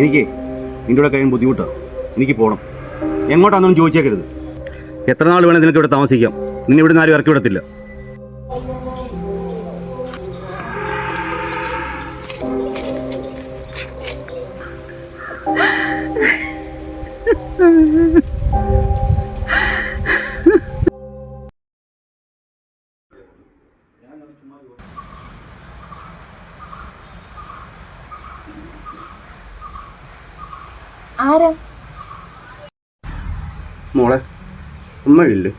എനിക്ക് നിൻ്റെ കൂടെ കഴിയാൻ ബുദ്ധിമുട്ടാണ്. എനിക്ക് പോകണം. എങ്ങോട്ടാണെന്നൊന്നും ചോദിച്ചേക്കരുത്. എത്ര നാൾ വേണേൽ നിനക്ക് ഇവിടെ താമസിക്കാം. നിന്നെ ഇവിടെ നിന്ന് ആരും ഇറക്കി വിടത്തില്ല. ആരാ? മോളെ, അമ്മയില്ലേ?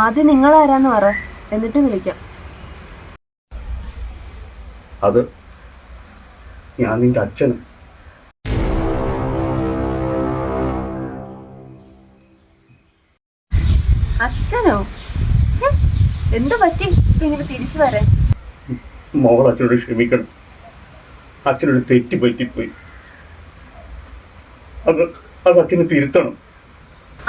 ആദ്യം നിങ്ങൾ ആരാന്ന് പറ, എന്നിട്ട് വിളിക്കാം. അത് ഞാൻ നിന്റെ അച്ഛനും. അച്ഛനോ? എന്തു പറ്റി ഇങ്ങനെ തിരിച്ചു വരാൻ? മോൾ അച്ഛനോട് ക്ഷമിക്കണം. അച്ഛനൊരു തെറ്റ് പറ്റിപ്പോയി. അത് അച്ഛന് തിരുത്തണം.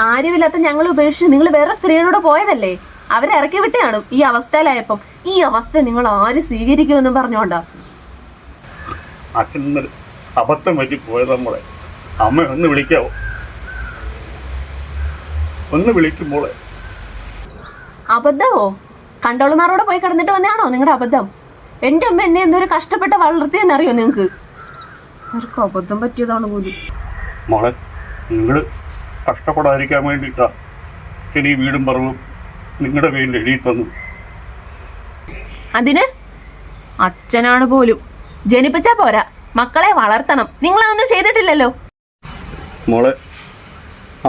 ആരുമില്ലാത്ത ഞങ്ങൾ ഉപേക്ഷിച്ച് നിങ്ങൾ വേറെ സ്ത്രീയോട് പോയതല്ലേ? അവരെ ഇറക്കി വിട്ട് കാണും ഈ അവസ്ഥയിലായപ്പം. ഈ അവസ്ഥ നിങ്ങൾ ആര് സ്വീകരിക്കുമെന്നും പറഞ്ഞോണ്ടാ. അച്ഛൻ അബദ്ധം പറ്റി പോയതാ മോളെ. അമ്മ ഒന്ന് വിളിക്കാവോ? ഒന്ന് വിളിക്കും മോളെ. അബദ്ധമോ? കണ്ടോളുമാരോടെ പോയി കിടന്നിട്ട് വന്നാണോ നിങ്ങളുടെ അബദ്ധം? എൻ്റെ അമ്മ എന്നെ എന്തൊരു കഷ്ടപ്പെട്ട് വളർത്തിയെന്നറിയോ നിങ്ങൾക്ക്? അവർക്ക് അബദ്ധം പറ്റിയതാണ് പോലും. മോളെ, നിങ്ങൾ കഷ്ടപ്പെടാതിരിക്കാൻ വേണ്ടിയിട്ടാ ഈ വീടും പറവും നിങ്ങളുടെ പേരിൽ എഴുതി തന്നു. അതിന് അച്ഛനാണ് പോലും. ജനിപ്പിച്ചാ പോരാ, മക്കളെ വളർത്തണം. നിങ്ങളതൊന്നും ചെയ്തിട്ടില്ലല്ലോ. മോളെ,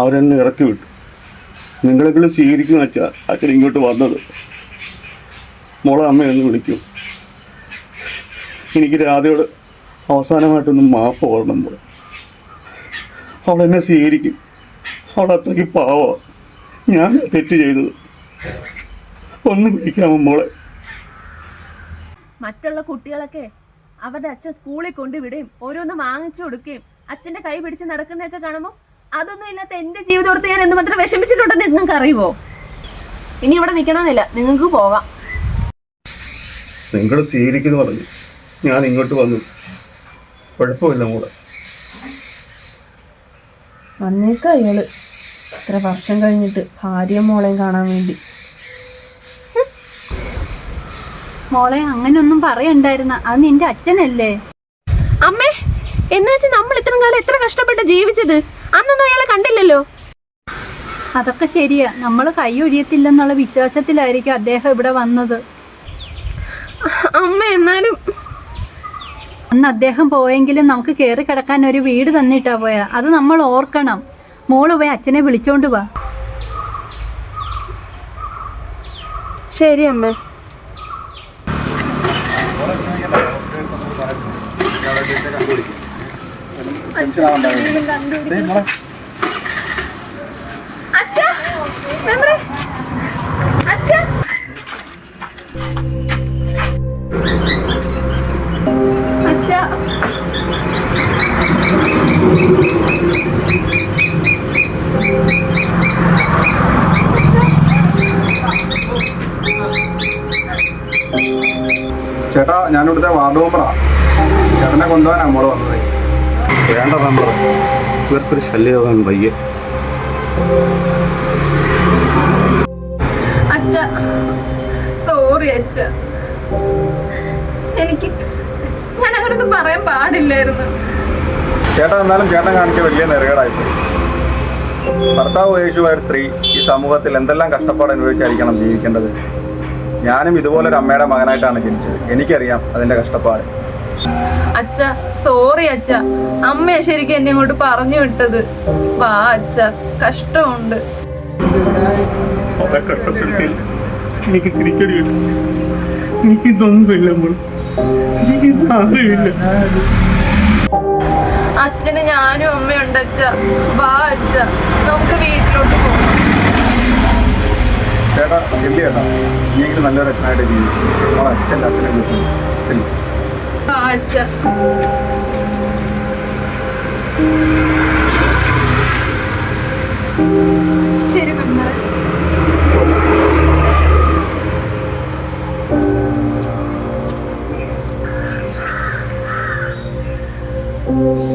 അവരെന്നെ ഇറക്കി വിട്ടു. നിങ്ങളെങ്കിലും സ്വീകരിക്കുന്ന വെച്ചാൽ അച്ഛൻ ഇങ്ങോട്ട് വന്നത്. മോളെ അമ്മയൊന്ന് വിളിക്കൂ. എനിക്ക് രാധയോട് അവസാനമായിട്ടൊന്ന് മാപ്പ് ഓർണം മോളെ. അവളെന്നെ സ്വീകരിക്കും. അവളത്രയ്ക്ക് പാവമാണ്. ഞാൻ തെറ്റ് ചെയ്തത്. ഒന്ന് വിളിക്കാമോ മോളെ? മറ്റുള്ള കുട്ടികളൊക്കെ അവരുടെ അച്ഛൻ സ്കൂളിൽ കൊണ്ടുവിടുകയും ഓരോന്ന് വാങ്ങിച്ചു കൊടുക്കുകയും അച്ഛന്റെ കൈ പിടിച്ച് നടക്കുന്നതൊക്കെ കാണുമ്പോൾ അതൊന്നും ഇല്ലാത്ത എന്റെ ജീവിതത്തോടത്ത് ഞാൻ എന്തുമാത്രം വിഷമിച്ചിട്ടുണ്ടെന്ന് നിങ്ങൾക്ക് അറിയുമോ? ഇനി ഇവിടെ നിൽക്കണമെന്നില്ല, നിങ്ങൾക്ക് പോകാം. നിങ്ങൾ സ്വീകരിക്കുന്നു പറഞ്ഞു ഞാൻ ഇങ്ങോട്ട് വന്നു. കുഴപ്പമില്ല മോളെ. വന്നേക്കാം അയാള് ഇത്ര വർഷം കഴിഞ്ഞിട്ട് ഭാര്യയും മോളെയും കാണാൻ വേണ്ടി. മോളെ, അങ്ങനൊന്നും പറയണ്ടായിരുന്ന. അത് നിന്റെ അച്ഛനല്ലേ? അമ്മേ, എന്ന് വെച്ച് നമ്മൾ ഇത്രയും കാലം എത്ര കഷ്ടപ്പെട്ട് ജീവിച്ചത്? അന്നൊന്നും അയാളെ കണ്ടില്ലല്ലോ. അതൊക്കെ ശരിയാ. നമ്മൾ കൈ ഒഴിയത്തില്ലെന്നുള്ള വിശ്വാസത്തിലായിരിക്കും അദ്ദേഹം ഇവിടെ വന്നത്. അമ്മ, എന്നാലും അന്ന് അദ്ദേഹം പോയെങ്കിലും നമുക്ക് കയറി കിടക്കാൻ ഒരു വീട് തന്നിട്ടാ പോയാ. അത് നമ്മൾ ഓർക്കണം. മോള് പോയി അച്ഛനെ വിളിച്ചോണ്ട് വാ. ശരി അമ്മേ. അച്ഛാ, അച്ഛാ, അച്ഛാ, ചേട്ടാ, ഞാനിവിടുത്തെ വാർഡ് മെമ്പറാ. ചേട്ടനെ കൊണ്ടുപോകാൻ നമ്മൾ വന്നത്. വേണ്ട മെമ്പർ, ഇവർക്കൊരു ശല്യമാകാൻ വയ്യ. അച്ഛാ, സോറി അച്ഛാ. ഞാൻ അങ്ങനൊന്നും പറയാൻ പാടില്ലായിരുന്നു. ചേട്ടാ, എന്നാലും ചേട്ടൻ കാണിച്ച വലിയ നെറുകേടായിപ്പോയി. ഭർത്താവ് ഉപേക്ഷിച്ച ഒരു സ്ത്രീ ഈ സമൂഹത്തിൽ എന്തെല്ലാം കഷ്ടപ്പാട് അനുഭവിച്ചായിരിക്കണം ജീവിക്കേണ്ടത്. ഞാനും ഇതുപോലൊരു അമ്മയുടെ മകനായിട്ടാണ് ജനിച്ചത്. എനിക്കറിയാം അതിൻ്റെ കഷ്ടപ്പാട്. അച്ഛാ, സോറി അച്ഛാ. അമ്മയാ ശരിക്കും എന്നെ ഇങ്ങോട്ട് പറഞ്ഞു വിട്ടത്. വാ അച്ഛാ, കഷ്ടമുണ്ട്. അവരെ കഷ്ടപ്പെടുത്തി എനിക്ക് തിരിച്ചടി കിട്ടും. എനിക്കിതൊന്നുമില്ല മോളെ. എനിക്കിതാരുമില്ല. അച്ഛന് ഞാനും അമ്മയുണ്ട് അച്ഛാ. വാ അച്ഛാ, നമുക്ക് വീട്ടിലോട്ട് പോകാം. ചേട്ടാ, ചെല്ലി ചേട്ടാ, ഇനിയെങ്കിലും നല്ലൊരു അച്ഛനായിട്ട് ജീവിക്കും. നമ്മളെ അച്ഛൻ്റെ അച്ഛനെ വിളിച്ചു. വാ അച്ഛാ. ശരി മെമ്പറെ. പോയത്.